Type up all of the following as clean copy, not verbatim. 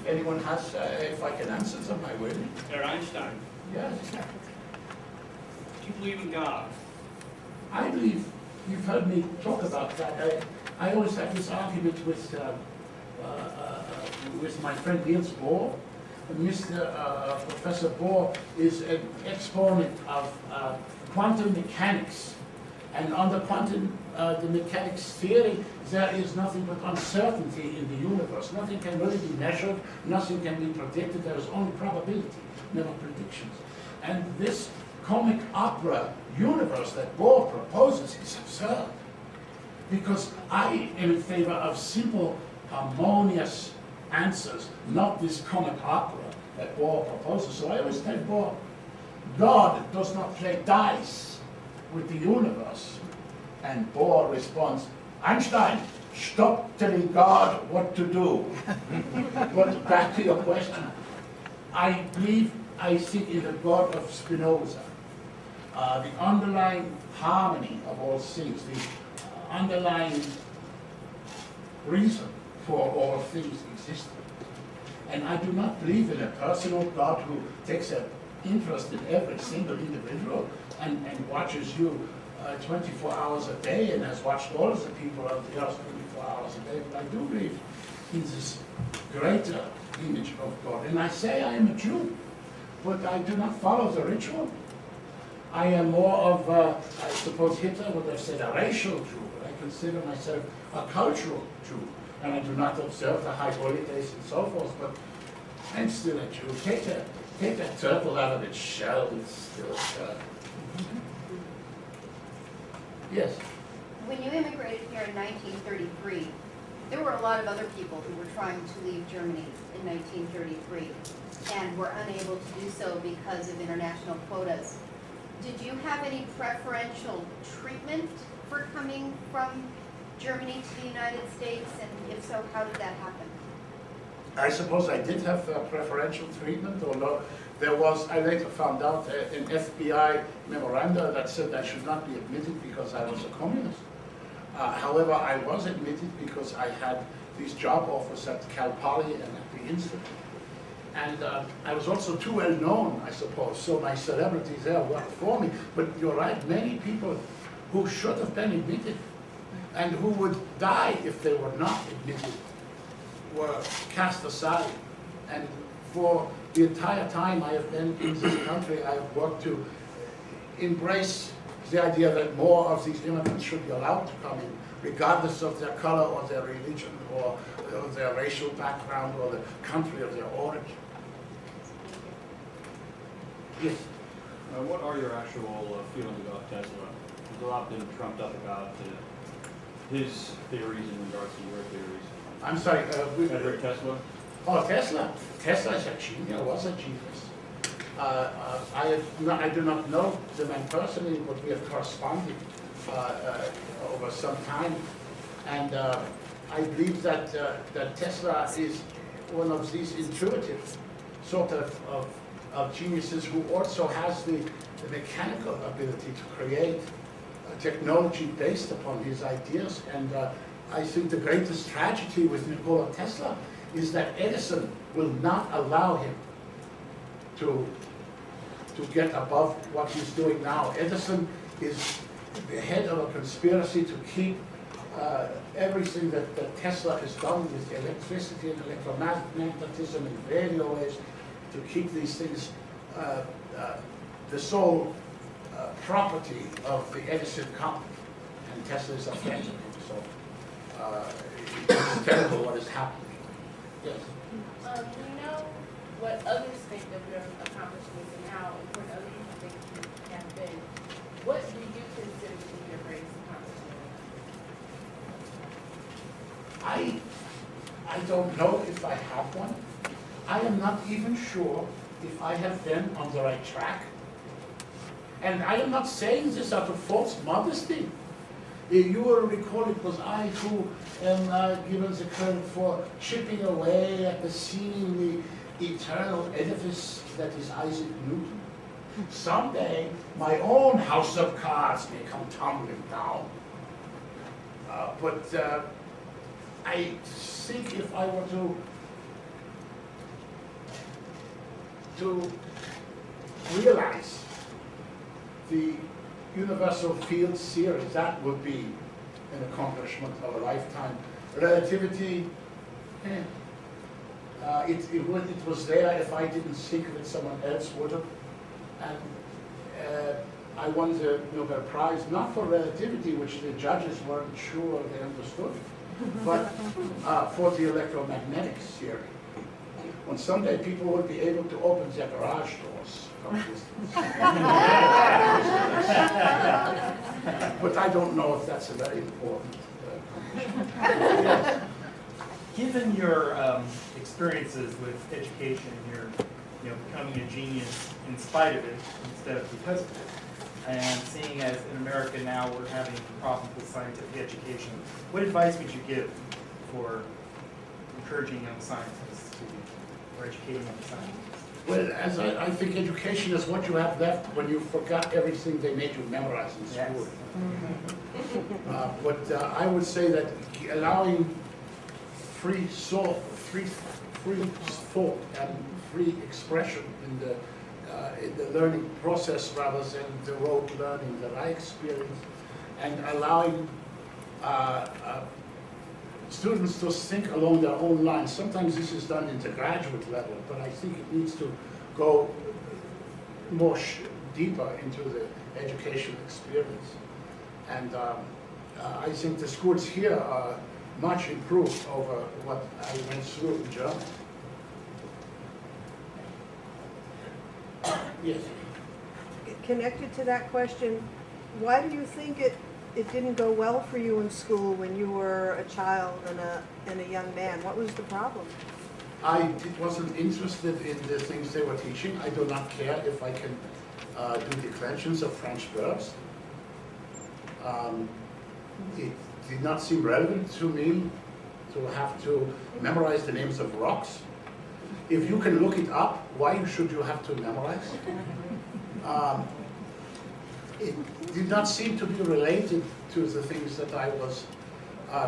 if anyone has, if I can answer them, I will. Herr Einstein, Yes. do you believe in God? I believe, you've heard me talk about that. I always have this argument with my friend Niels Bohr. Professor Bohr is an exponent of quantum mechanics. And under quantum the mechanics theory, there is nothing but uncertainty in the universe. Nothing can really be measured, nothing can be predicted. There is only probability, never predictions. And this comic opera universe that Bohr proposes is absurd. Because I am in favor of simple, harmonious answers, not this comic opera that Bohr proposes. So I always tell Bohr, God does not play dice with the universe. And Bohr responds, Einstein, stop telling God what to do. But back to your question, I think in the God of Spinoza. The underlying harmony of all things, the underlying reason for all things existing. And I do not believe in a personal God who takes an interest in every single individual and watches you 24 hours a day and has watched all of the people of the earth 24 hours a day. But I do believe in this greater image of God. And I say I am a Jew, but I do not follow the ritual. I am more of, I suppose Hitler would have said, a racial Jew, but I consider myself a cultural Jew. And I do not observe the high holidays and so forth, but I'm still a Jew. Take that turtle out of its shell, it's still a turtle. Yes? When you immigrated here in 1933, there were a lot of other people who were trying to leave Germany in 1933 and were unable to do so because of international quotas. Did you have any preferential treatment for coming from Germany to the United States, and if so, how did that happen? I suppose I did have preferential treatment, although there was, I later found out, an FBI memoranda that said I should not be admitted because I was a communist. However, I was admitted because I had these job offers at Cal Poly and at the Institute. And I was also too well known, I suppose, so my celebrity there worked for me. But you're right, many people who should have been admitted and who would die if they were not admitted were cast aside. And for the entire time I have been in this country, I have worked to embrace the idea that more of these immigrants should be allowed to come in, regardless of their color or their religion or their racial background or the country of their origin. Yes? What are your actual feelings about Tesla? There's a lot been trumped up about his theories in regards to your theories. I'm sorry, Edward Tesla? Oh, Tesla. Tesla is a genius, was a genius. I do not know the man personally, but we have corresponded over some time. And I believe that, that Tesla is one of these intuitive sort of geniuses who also has the mechanical ability to create technology based upon his ideas. And I think the greatest tragedy with Nikola Tesla is that Edison will not allow him to get above what he's doing now. Edison is the head of a conspiracy to keep everything that Tesla has done with electricity and electromagnetism and radio waves, to keep these things the sole property of the Edison company. And Tesla is a friend of him, so it's terrible what is happening. Yes? We know what others think of your accomplishments and how important other people think you have been. What do you consider to be your greatest accomplishment? I don't know if I have one. I am not even sure if I have been on the right track. And I am not saying this out of false modesty. You will recall it was I who am given the credit for chipping away at the seemingly eternal edifice that is Isaac Newton. Someday, my own house of cards may come tumbling down. But I think if I were to to realize the universal field series, that would be an accomplishment of a lifetime. Relativity, it was there. If I didn't think of it, someone else would have. And I won the Nobel Prize, not for relativity, which the judges weren't sure they understood, but for the electromagnetic theory. On Sunday, people would be able to open their garage doors from distance. But I don't know if that's a very important accomplishment. Given your experiences with education, you're becoming a genius in spite of it instead of because of it, and seeing as in America now we're having problems with scientific education, what advice would you give for encouraging young scientists to, or educating young scientists? Well, as I think education is what you have left when you forgot everything they made you memorize in school. Yes. But I would say that allowing free thought and free expression in the learning process rather than the rote learning that I experienced, and allowing students to think along their own lines. Sometimes this is done in the graduate level, but I think it needs to go more deeper into the educational experience. And I think the schools here are much improved over what I went through in Germany. Yes. Connected to that question, why do you think it didn't go well for you in school when you were a child and a young man? What was the problem? I wasn't interested in the things they were teaching. I do not care if I can do declensions of French verbs. It did not seem relevant to me to have to memorize the names of rocks. If you can look it up, why should you have to memorize? It did not seem to be related to the things that I was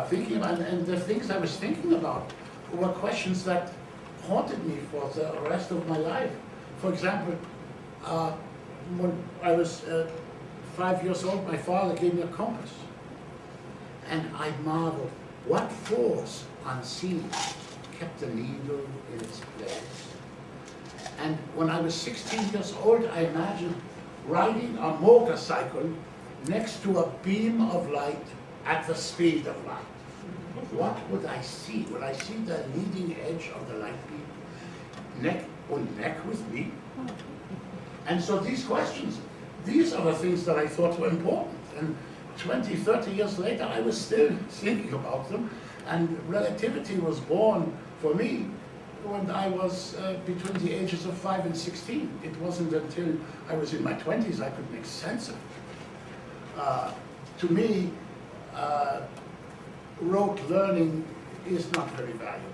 thinking about, and the things I was thinking about were questions that haunted me for the rest of my life. For example, when I was 5 years old, my father gave me a compass. And I marveled, what force unseen kept the needle in its place? And when I was 16 years old, I imagined riding a motorcycle next to a beam of light at the speed of light. What would I see? Would I see the leading edge of the light beam neck on neck with me? And so these questions, these are the things that I thought were important. And 20, 30 years later, I was still thinking about them. And relativity was born for me when I was between the ages of 5 and 16. It wasn't until I was in my 20s I could make sense of it. To me, rote learning is not very valuable.